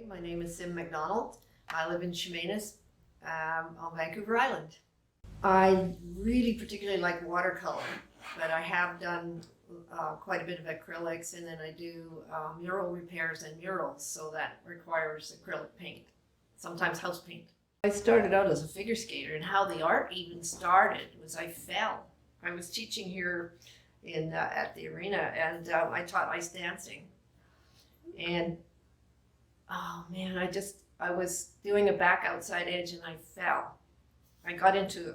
My name is Cim MacDonald. I live in Chemainus on Vancouver Island. I really particularly like watercolor, but I have done quite a bit of acrylics, and then I do mural repairs and murals, so that requires acrylic paint, sometimes house paint. I started out as a figure skater, and how the art even started was I fell. I was teaching here at the arena, and I taught ice dancing. And oh man, I was doing a back outside edge and I fell. I got into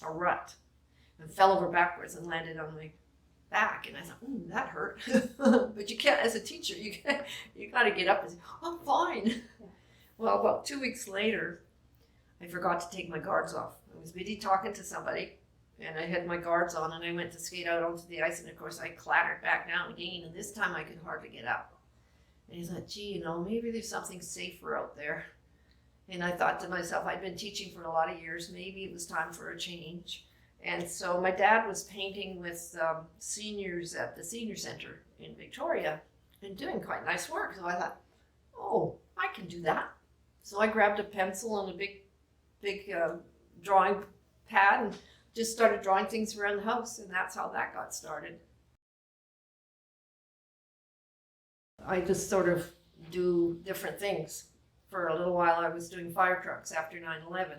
a rut and fell over backwards and landed on my back. And I thought, that hurt. But you can't, as a teacher, you got to get up and say, I'm fine. Yeah. Well, about 2 weeks later, I forgot to take my guards off. I was busy talking to somebody, and I had my guards on, and I went to skate out onto the ice, and of course I clattered back down again, and this time I could hardly get up. And he's like, gee, maybe there's something safer out there. And I thought to myself, I'd been teaching for a lot of years, maybe it was time for a change. And so my dad was painting with seniors at the senior center in Victoria and doing quite nice work. So I thought, oh, I can do that. So I grabbed a pencil and a big drawing pad and just started drawing things around the house, and that's how that got started. I just sort of do different things. For a little while I was doing fire trucks after 9/11,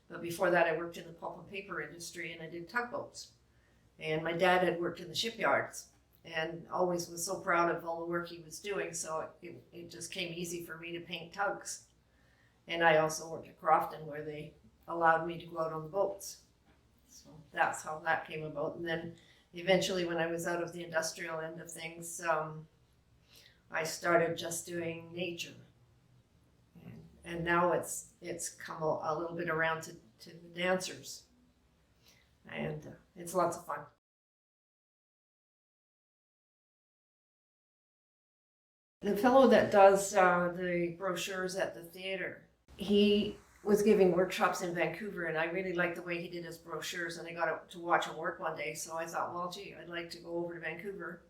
but before that I worked in the pulp and paper industry, and I did tugboats. And my dad had worked in the shipyards and always was so proud of all the work he was doing, so it just came easy for me to paint tugs. And I also worked at Crofton, where they allowed me to go out on the boats. So that's how that came about. And then eventually, when I was out of the industrial end of things, I started just doing nature. And now it's come a little bit around to the dancers. And it's lots of fun. The fellow that does the brochures at the theater, he was giving workshops in Vancouver, and I really liked the way he did his brochures, and I got to watch him work one day. So I thought, well, gee, I'd like to go over to Vancouver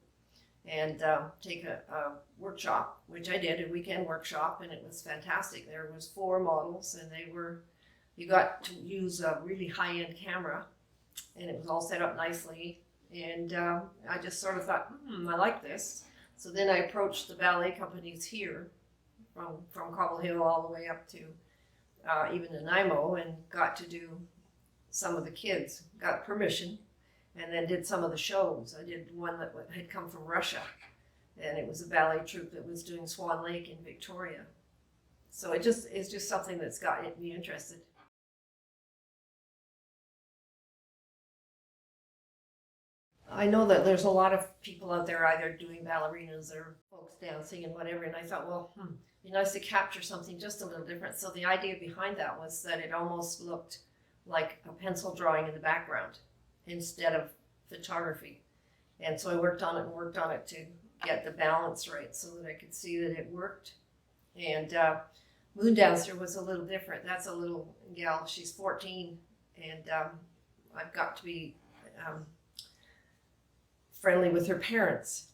and take a workshop, which I did, a weekend workshop, and it was fantastic. There was 4 models, and you got to use a really high-end camera, and it was all set up nicely. And I just sort of thought, I like this. So then I approached the ballet companies here, from Cobble Hill all the way up to even Nanaimo, and got to do some of the kids, got permission, and then did some of the shows. I did one that had come from Russia, and it was a ballet troupe that was doing Swan Lake in Victoria. So it's just something that's got me interested. I know that there's a lot of people out there either doing ballerinas or folks dancing and whatever, and I thought, well, it'd be nice to capture something just a little different. So the idea behind that was that it almost looked like a pencil drawing in the background instead of photography. And so I worked on it to get the balance right so that I could see that it worked. And Moon Dancer was a little different. That's a little gal, she's 14, and I've got to be friendly with her parents.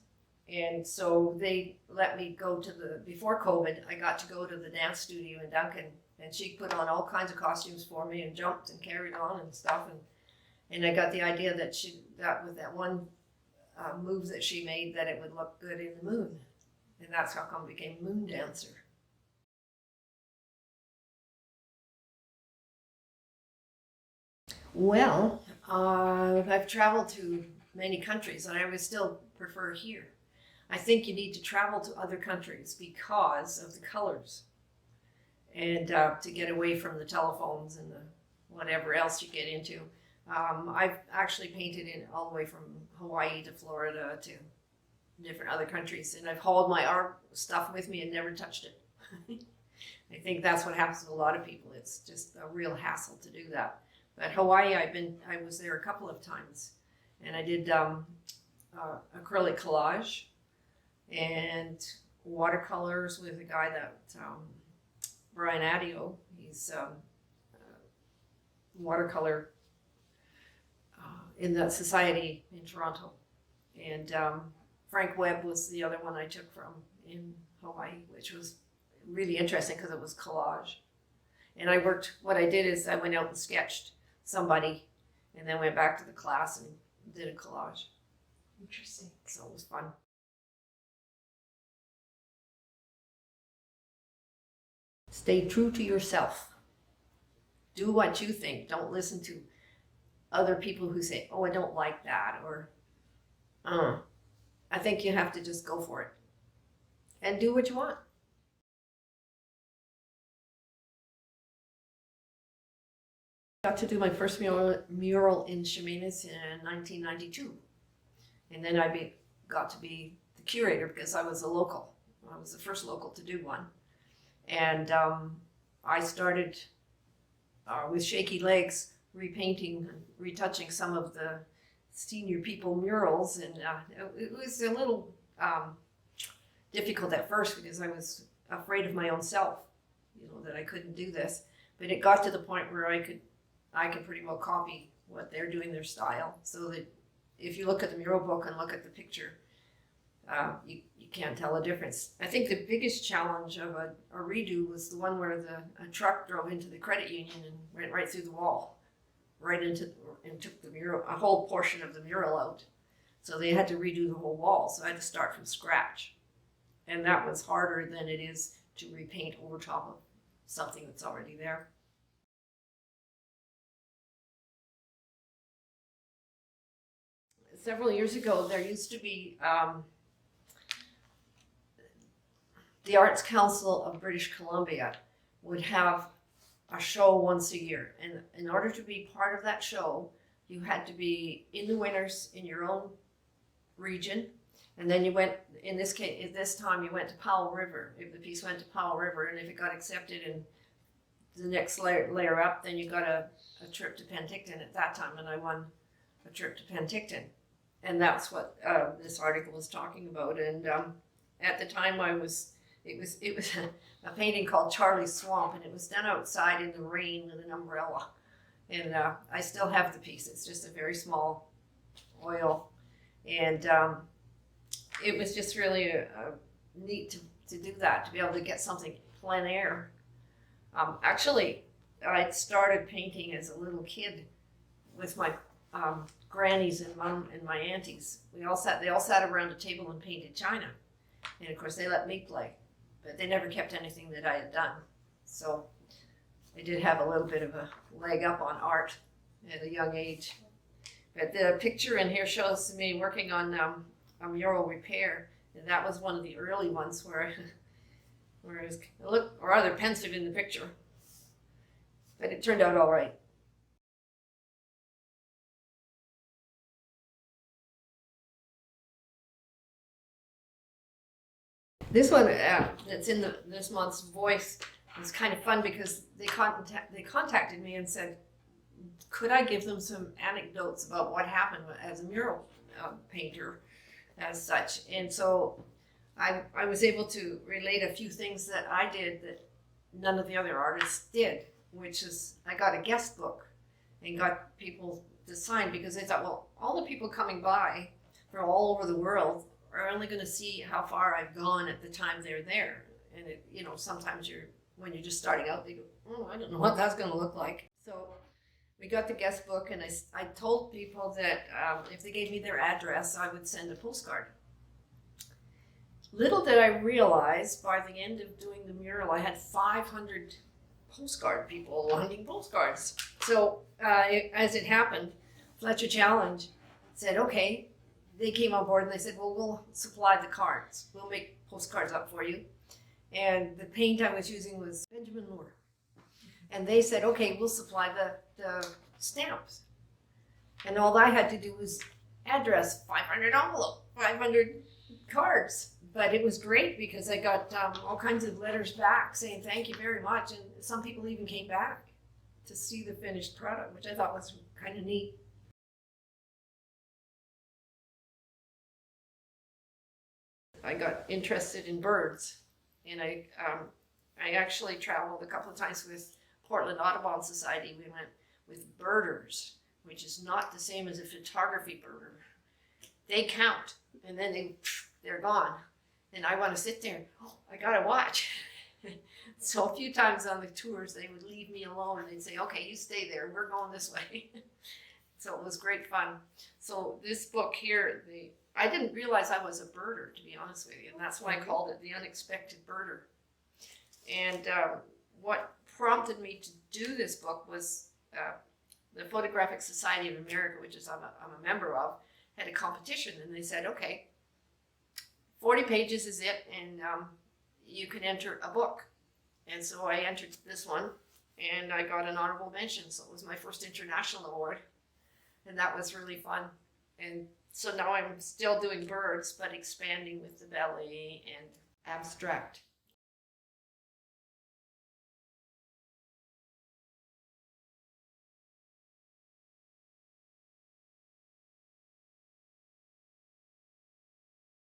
And so they let me go before COVID, I got to go to the dance studio in Duncan, and she put on all kinds of costumes for me and jumped and carried on and stuff. And I got the idea that with that one move that she made, that it would look good in the moon. And that's how come it became Moon Dancer. Well, I've traveled to many countries, and I would still prefer here. I think you need to travel to other countries because of the colors, and to get away from the telephones and the whatever else you get into. I've actually painted in all the way from Hawaii to Florida to different other countries, and I've hauled my art stuff with me and never touched it. I think that's what happens to a lot of people. It's just a real hassle to do that. But Hawaii, I was there a couple of times, and I did acrylic collage and watercolors with a guy that Brian Adio. He's watercolor in that society in Toronto. And Frank Webb was the other one I took from in Hawaii, which was really interesting because it was collage. And what I did is I went out and sketched somebody and then went back to the class and did a collage. Interesting. So it was fun. Stay true to yourself. Do what you think. Don't listen to other people who say, oh, I don't like that, or I think you have to just go for it and do what you want. I got to do my first mural in Chemainus in 1992. And then I got to be the curator because I was a local. I was the first local to do one. And I started with shaky legs repainting, retouching some of the senior people murals. And it was a little difficult at first because I was afraid of my own self, that I couldn't do this. But it got to the point where I could pretty well copy what they're doing, their style, so that if you look at the mural book and look at the picture, you can't tell a difference. I think the biggest challenge of a redo was the one where a truck drove into the credit union and went right through the wall, and took the mural, a whole portion of the mural out. So they had to redo the whole wall. So I had to start from scratch, and that was harder than it is to repaint over top of something that's already there. Several years ago, there used to be the Arts Council of British Columbia would have a show once a year. And in order to be part of that show, you had to be in the winters in your own region. And then you went, in this case, at this time, you went to Powell River. If the piece went to Powell River, and if it got accepted in the next layer up, then you got a trip to Penticton at that time. And I won a trip to Penticton. And that's what this article was talking about. And at the time, it was a painting called Charlie's Swamp, and it was done outside in the rain with an umbrella. And I still have the piece. It's just a very small oil, and it was just really neat to do that, to be able to get something plein air. Actually, I started painting as a little kid with my grannies and mom and my aunties. They all sat around a table and painted china. And of course they let me play, but they never kept anything that I had done. So I did have a little bit of a leg up on art at a young age. But the picture in here shows me working on a mural repair. And that was one of the early ones where it was rather pensive in the picture. But it turned out all right. This one that's in this month's Voice was kind of fun because they contacted me and said, could I give them some anecdotes about what happened as a mural painter as such. And so I was able to relate a few things that I did that none of the other artists did, which is I got a guest book and got people to sign because they thought, well, all the people coming by from all over the world are only going to see how far I've gone at the time they're there. And sometimes when you're just starting out, they go, oh, I don't know what that's going to look like. So we got the guest book, and I told people that if they gave me their address, I would send a postcard. Little did I realize by the end of doing the mural, I had 500 postcard people wanting postcards. So as it happened, Fletcher Challenge said, okay. They came on board and they said, well, we'll supply the cards. We'll make postcards up for you. And the paint I was using was Benjamin Moore. And they said, okay, we'll supply the stamps. And all I had to do was address 500 envelope, 500 cards. But it was great because I got all kinds of letters back saying thank you very much. And some people even came back to see the finished product, which I thought was kind of neat. I got interested in birds, and I actually traveled a couple of times with Portland Audubon Society. We went with birders, which is not the same as a photography birder. They count, and then they're gone. And I want to sit there, oh, I got to watch. So a few times on the tours, they would leave me alone and they'd say, okay, you stay there. We're going this way. So it was great fun. So this book here, I didn't realize I was a birder, to be honest with you. And that's why I called it The Unexpected Birder. And what prompted me to do this book was the Photographic Society of America, which is I'm a member of, had a competition. And they said, okay, 40 pages is it, and you can enter a book. And so I entered this one, and I got an honorable mention. So it was my first international award, and that was really fun. And so now I'm still doing birds, but expanding with the ballet and abstract.